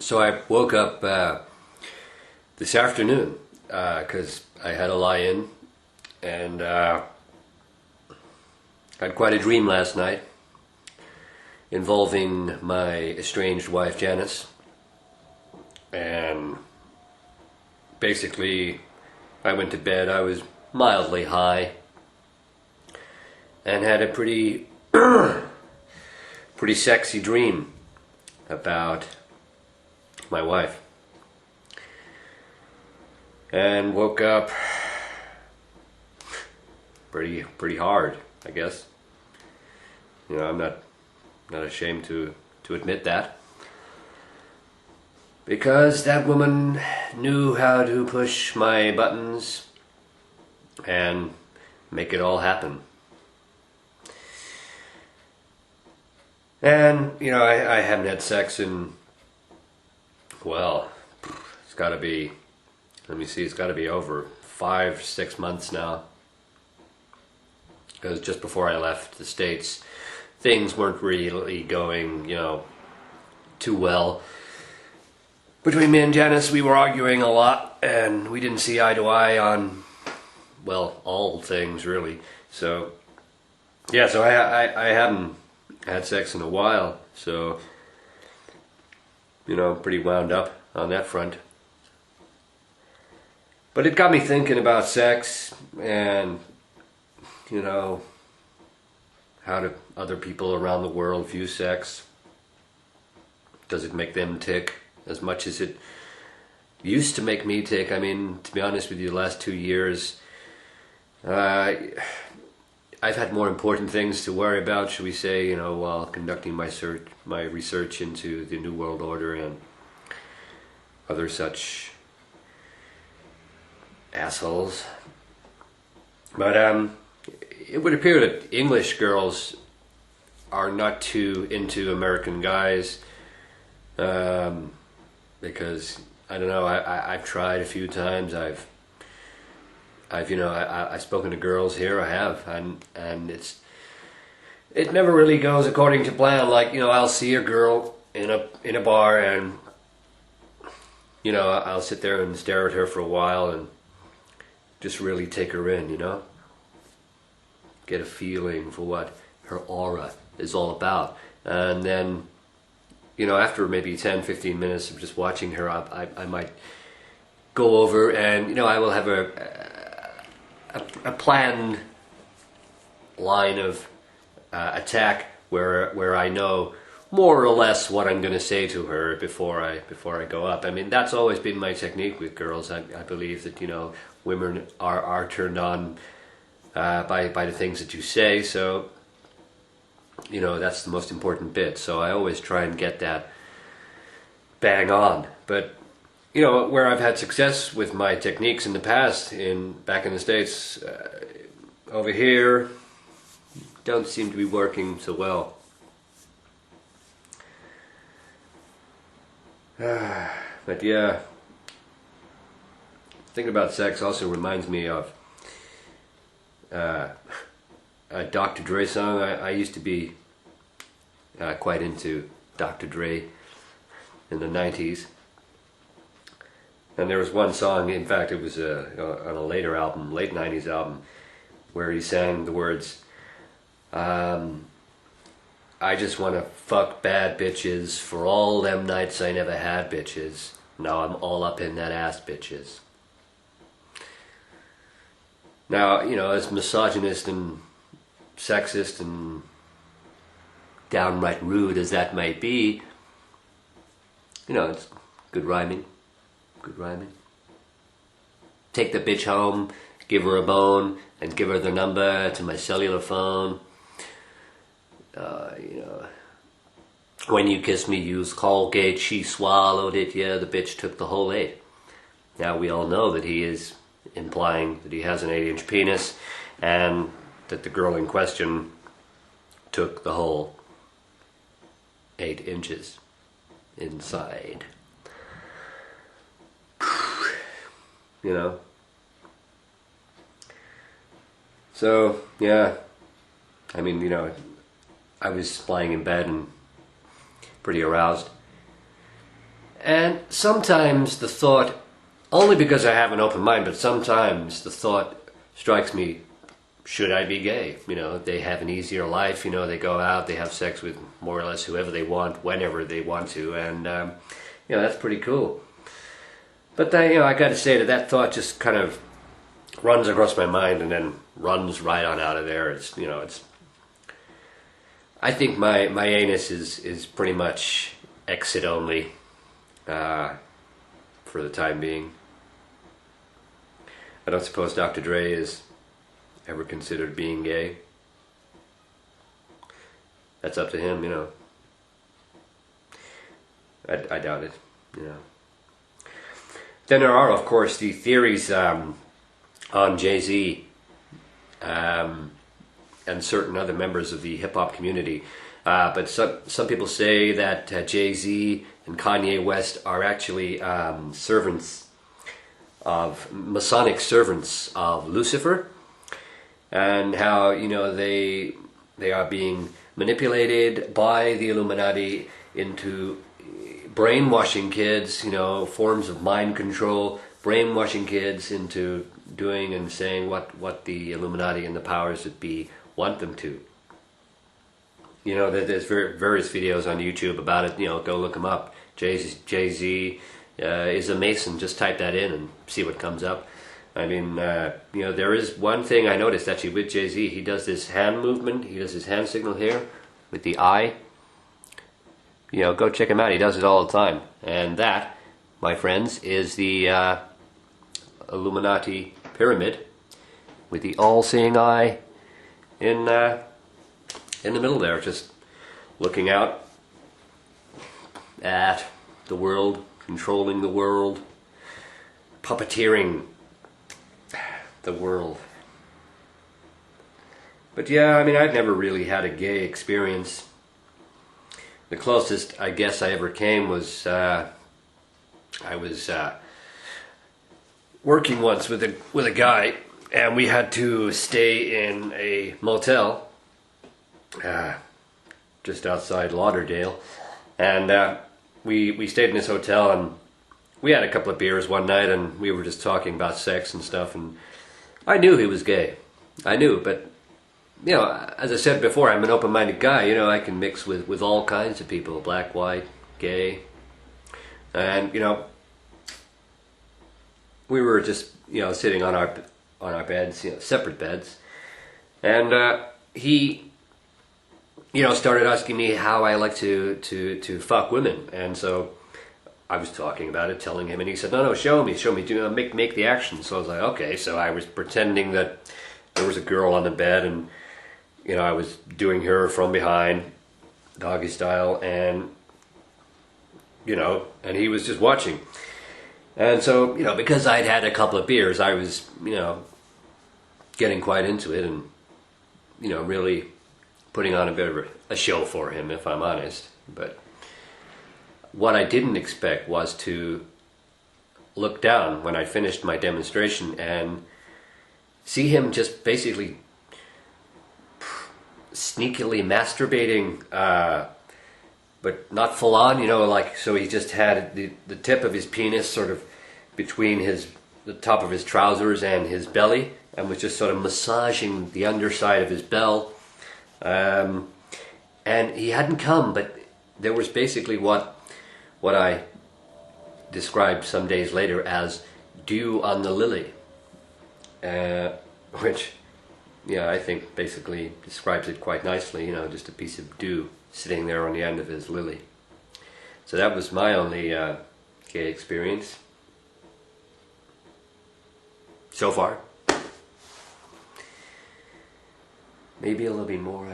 So I woke up this afternoon because I had a lie-in and had quite a dream last night involving my estranged wife Janice. And basically I went to bed, I was mildly high and had a pretty pretty sexy dream about my wife, and woke up pretty hard, I guess. You know, I'm not ashamed to admit that, because that woman knew how to push my buttons and make it all happen. And, you know, I haven't had sex in, well, it's got to be, let me see, it's got to be over 5-6 months now. Because just before I left the States, things weren't really going, you know, too well. Between me and Janice, we were arguing a lot, and we didn't see eye to eye on, well, all things, really. So, yeah, so I haven't had sex in a while, so, you know, pretty wound up on that front. But it got me thinking about sex and, you know, how do other people around the world view sex? Does it make them tick as much as it used to make me tick? I mean, to be honest with you, the last 2 years, I've had more important things to worry about, should we say, you know, while conducting my research into the New World Order and other such assholes. But it would appear that English girls are not too into American guys, because I don't know. I've tried a few times. I've you know, I've spoken to girls here. I have, and it never really goes according to plan. Like, you know, I'll see a girl in a bar, and you know, I'll sit there and stare at her for a while and just really take her in. You know, get a feeling for what her aura is all about, and then, you know, after maybe 10-15 minutes of just watching her, I might go over and, you know, I will have a planned line of attack where I know more or less what I'm going to say to her before I go up. I mean, that's always been my technique with girls. I believe that, you know, women are turned on by the things that you say. So, you know, that's the most important bit. So I always try and get that bang on. But, you know, where I've had success with my techniques in the past, back in the States, over here, don't seem to be working so well. But yeah, thinking about sex also reminds me of a Dr. Dre song. I used to be quite into Dr. Dre in the 90s. And there was one song, in fact it was on a later album, late 90s album, where he sang the words, I just want to fuck bad bitches for all them nights I never had bitches. Now I'm all up in that ass bitches. Now, you know, as misogynist and sexist and downright rude as that may be, you know, it's good rhyming. Good rhyming. Take the bitch home, give her a bone, and give her the number to my cellular phone. You know, when you kiss me, use Colgate, she swallowed it, yeah, the bitch took the whole 8. Now we all know that he is implying that he has an 8-inch penis, and that the girl in question took the whole 8 inches inside. You know? So, yeah. I mean, you know, I was lying in bed and pretty aroused. And sometimes the thought, only because I have an open mind, but sometimes the thought strikes me, should I be gay? You know, they have an easier life, you know, they go out, they have sex with more or less whoever they want, whenever they want to, and, you know, that's pretty cool. But then, you know, I gotta say that thought just kind of runs across my mind and then runs right on out of there. It's, you know, it's, I think my anus is pretty much exit only, for the time being. I don't suppose Dr. Dre is ever considered being gay. That's up to him, you know. I doubt it, you know. Then there are, of course, the theories on Jay-Z and certain other members of the hip-hop community. But some people say that Jay-Z and Kanye West are actually servants of, Masonic servants of Lucifer, and how, you know, they are being manipulated by the Illuminati into brainwashing kids, you know, forms of mind control, brainwashing kids into doing and saying what the Illuminati and the powers that be want them to. You know, there's various videos on YouTube about it. You know, go look them up. Jay-Z is a Mason. Just type that in and see what comes up. I mean, you know, there is one thing I noticed actually with Jay-Z. He does this hand movement. He does his hand signal here with the eye. You know, go check him out. He does it all the time. And that, my friends, is the Illuminati pyramid with the all-seeing eye in the middle there, just looking out at the world, controlling the world, puppeteering the world. But yeah, I mean, I've never really had a gay experience. The closest I guess I ever came was I was working once with a guy, and we had to stay in a motel just outside Lauderdale, and we stayed in this hotel, and we had a couple of beers one night, and we were just talking about sex and stuff, and I knew he was gay. I knew, but you know, as I said before, I'm an open-minded guy. You know, I can mix with all kinds of people, black, white, gay. And, you know, we were just, you know, sitting on our beds, you know, separate beds. And he, you know, started asking me how I like to fuck women. And so I was talking about it, telling him, and he said, no, show me, do make the action. So I was like, okay. So I was pretending that there was a girl on the bed, and you know, I was doing her from behind, doggy style, and, you know, and he was just watching. And so, you know, because I'd had a couple of beers, I was, you know, getting quite into it and, you know, really putting on a bit of a show for him, if I'm honest. But what I didn't expect was to look down when I finished my demonstration and see him just basically sneakily masturbating, but not full on, you know, like, so he just had the tip of his penis sort of between the top of his trousers and his belly, and was just sort of massaging the underside of his bell, and he hadn't come, but there was basically what I described some days later as dew on the lily, which, yeah, I think basically describes it quite nicely, you know, just a piece of dew sitting there on the end of his lily. So that was my only gay experience so far. Maybe a little bit more.